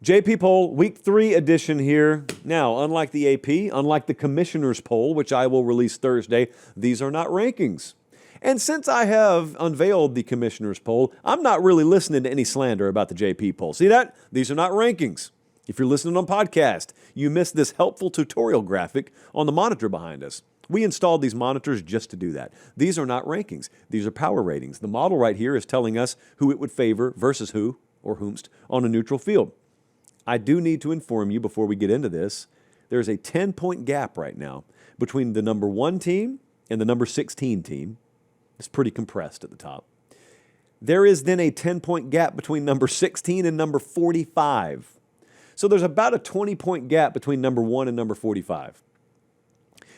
JP poll, week 3 edition here. Now, unlike the AP, unlike the commissioner's poll, which I will release Thursday, these are not rankings. And since I have unveiled the commissioner's poll, I'm not really listening to any slander about the JP poll. See that? These are not rankings. If you're listening on podcast, you missed this helpful tutorial graphic on the monitor behind us. We installed these monitors just to do that. These are not rankings. These are power ratings. The model right here is telling us who it would favor versus who, or whomst, on a neutral field. I do need to inform you before we get into this, there's a 10-point gap right now between the number 1 team and the number 16 team. It's pretty compressed at the top. There is then a 10-point gap between number 16 and number 45. So there's about a 20-point gap between number 1 and number 45.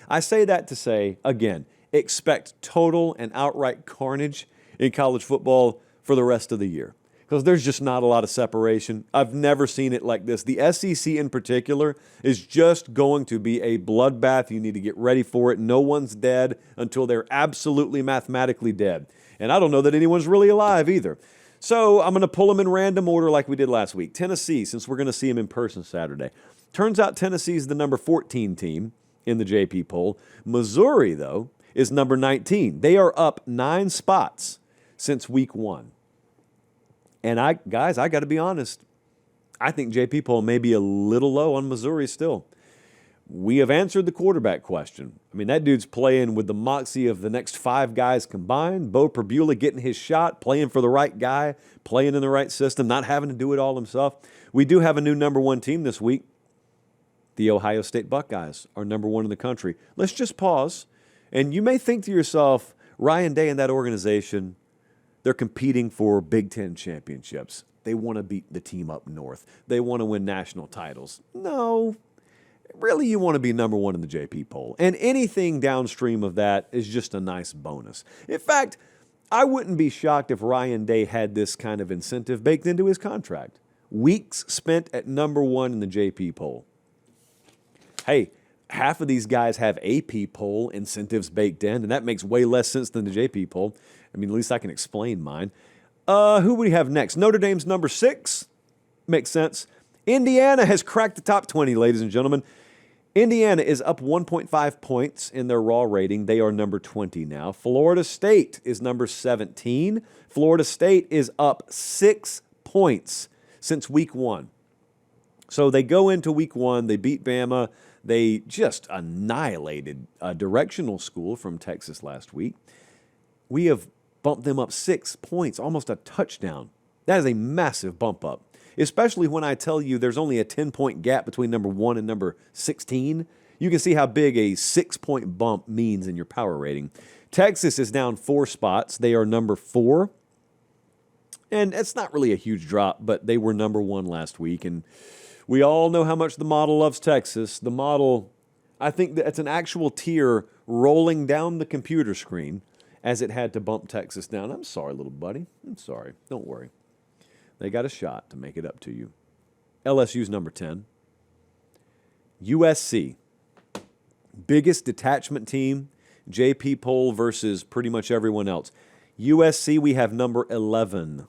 I say that to say, again, expect total and outright carnage in college football for the rest of the year, because there's just not a lot of separation. I've never seen it like this. The SEC in particular is just going to be a bloodbath. You need to get ready for it. No one's dead until they're absolutely mathematically dead. And I don't know that anyone's really alive either. So I'm going to pull them in random order like we did last week. Tennessee, since we're going to see them in person Saturday. Turns out Tennessee's the number 14 team in the JP poll. Missouri, though, is number 19. They are up 9 spots since week 1. And I got to be honest, I think JP poll may be a little low on Missouri still. We have answered the quarterback question. I mean, that dude's playing with the moxie of the next 5 guys combined. Bo Perbula getting his shot, playing for the right guy, playing in the right system, not having to do it all himself. We do have a new number 1 team this week. The Ohio State Buckeyes are number 1 in the country. Let's just pause. And you may think to yourself, Ryan Day and that organization, they're competing for Big Ten championships. They want to beat the team up north. They want to win national titles. No, really you want to be number 1 in the JP poll. And anything downstream of that is just a nice bonus. In fact, I wouldn't be shocked if Ryan Day had this kind of incentive baked into his contract. Weeks spent at number 1 in the JP poll. Hey, half of these guys have AP poll incentives baked in, and that makes way less sense than the JP poll. I mean, at least I can explain mine. Who we have next? Notre Dame's number 6. Makes sense. Indiana has cracked the top 20, ladies and gentlemen. Indiana is up 1.5 points in their raw rating. They are number 20 now. Florida State is number 17. Florida State is up 6 points since week 1. So they go into week 1, they beat Bama. They just annihilated a directional school from Texas last week. We have bumped them up 6 points, almost a touchdown. That is a massive bump up, especially when I tell you there's only a 10-point gap between number 1 and number 16. You can see how big a 6-point bump means in your power rating. Texas is down 4 spots. They are number 4. And it's not really a huge drop, but they were number 1 last week. And we all know how much the model loves Texas. The model, I think that's an actual tear rolling down the computer screen as it had to bump Texas down. I'm sorry, little buddy. I'm sorry. Don't worry. They got a shot to make it up to you. LSU's number 10. USC, biggest detachment team, JP poll versus pretty much everyone else. USC, we have number 11.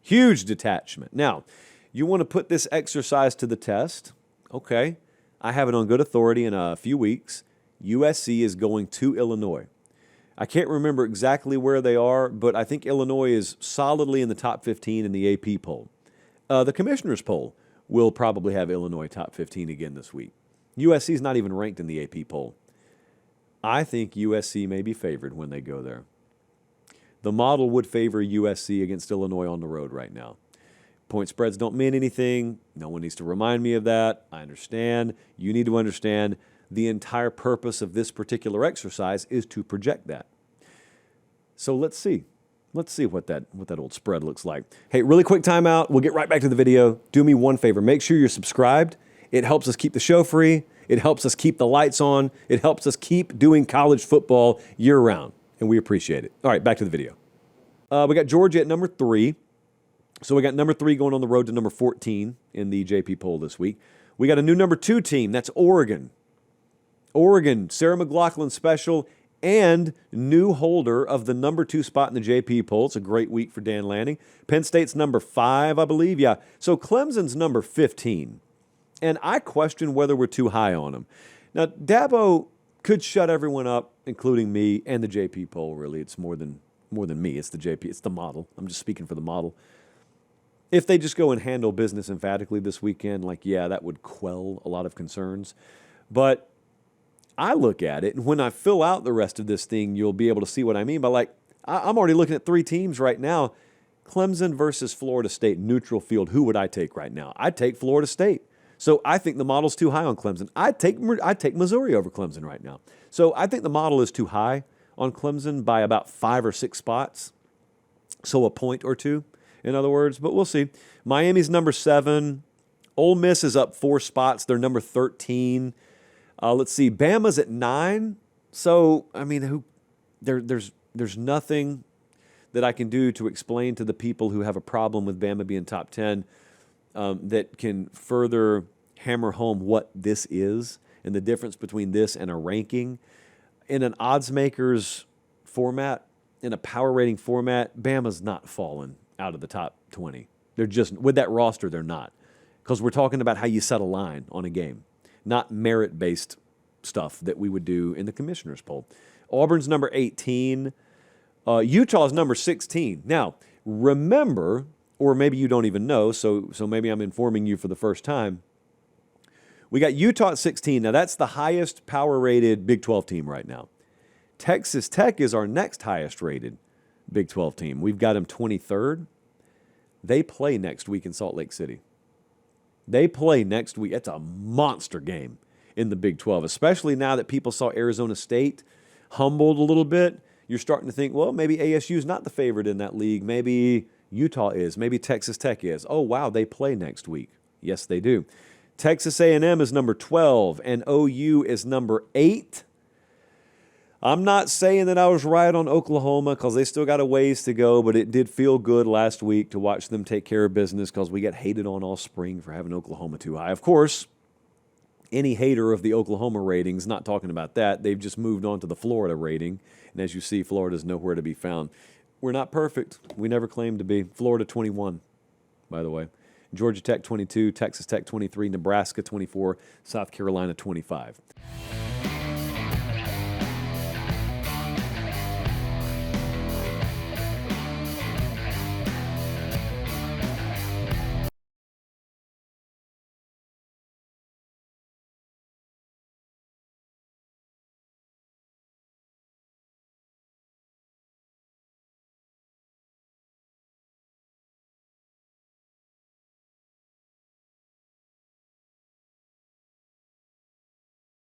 Huge detachment. Now, you want to put this exercise to the test? Okay. I have it on good authority in a few weeks. USC is going to Illinois. I can't remember exactly where they are, but I think Illinois is solidly in the top 15 in the AP poll. The commissioner's poll will probably have Illinois top 15 again this week. USC is not even ranked in the AP poll. I think USC may be favored when they go there. The model would favor USC against Illinois on the road right now. Point spreads don't mean anything. No one needs to remind me of that. I understand. You need to understand the entire purpose of this particular exercise is to project that. So let's see. Let's see what that old spread looks like. Hey, really quick timeout. We'll get right back to the video. Do me one favor. Make sure you're subscribed. It helps us keep the show free. It helps us keep the lights on. It helps us keep doing college football year-round, and we appreciate it. All right, back to the video. We got Georgia at number 3. So we got number 3 going on the road to number 14 in the JP poll this week. We got a new number 2 team. That's Oregon. Oregon, Sarah McLachlan special, and new holder of the number 2 spot in the JP poll. It's a great week for Dan Lanning. Penn State's number 5, I believe. Yeah. So Clemson's number 15. And I question whether we're too high on them. Now, Dabo could shut everyone up, including me and the JP poll, really. It's more than me. It's the JP. It's the model. I'm just speaking for the model. If they just go and handle business emphatically this weekend, that would quell a lot of concerns. But I look at it, and when I fill out the rest of this thing, you'll be able to see what I mean. But I'm already looking at 3 teams right now. Clemson versus Florida State, neutral field. Who would I take right now? I'd take Florida State. So I think the model's too high on Clemson. I'd take Missouri over Clemson right now. So I think the model is too high on Clemson by about 5 or 6 spots. So a point or 2, in other words. But we'll see. Miami's number 7. Ole Miss is up 4 spots. They're number 13. Let's see. Bama's at 9. So, I mean, there's nothing that I can do to explain to the people who have a problem with Bama being top 10 that can further hammer home what this is and the difference between this and a ranking. In an odds makers format, in a power rating format, Bama's not fallen out of the top 20. They're just, with that roster, they're not. Because we're talking about how you set a line on a game, not merit-based stuff that we would do in the commissioner's poll. Auburn's number 18. Utah's number 16. Now, remember, or maybe you don't even know, so maybe I'm informing you for the first time. We got Utah at 16. Now, that's the highest power-rated Big 12 team right now. Texas Tech is our next highest-rated Big 12 team. We've got them 23rd. They play next week in Salt Lake City. They play next week. It's a monster game in the Big 12, especially now that people saw Arizona State humbled a little bit. You're starting to think, well, maybe ASU's not the favorite in that league. Maybe Utah is. Maybe Texas Tech is. Oh, wow, they play next week. Yes, they do. Texas A&M is number 12, and OU is number 8. I'm not saying that I was right on Oklahoma because they still got a ways to go, but it did feel good last week to watch them take care of business because we got hated on all spring for having Oklahoma too high. Of course, any hater of the Oklahoma ratings, not talking about that, they've just moved on to the Florida rating. And as you see, Florida's nowhere to be found. We're not perfect. We never claimed to be. Florida 21, by the way. Georgia Tech 22, Texas Tech 23, Nebraska 24, South Carolina 25.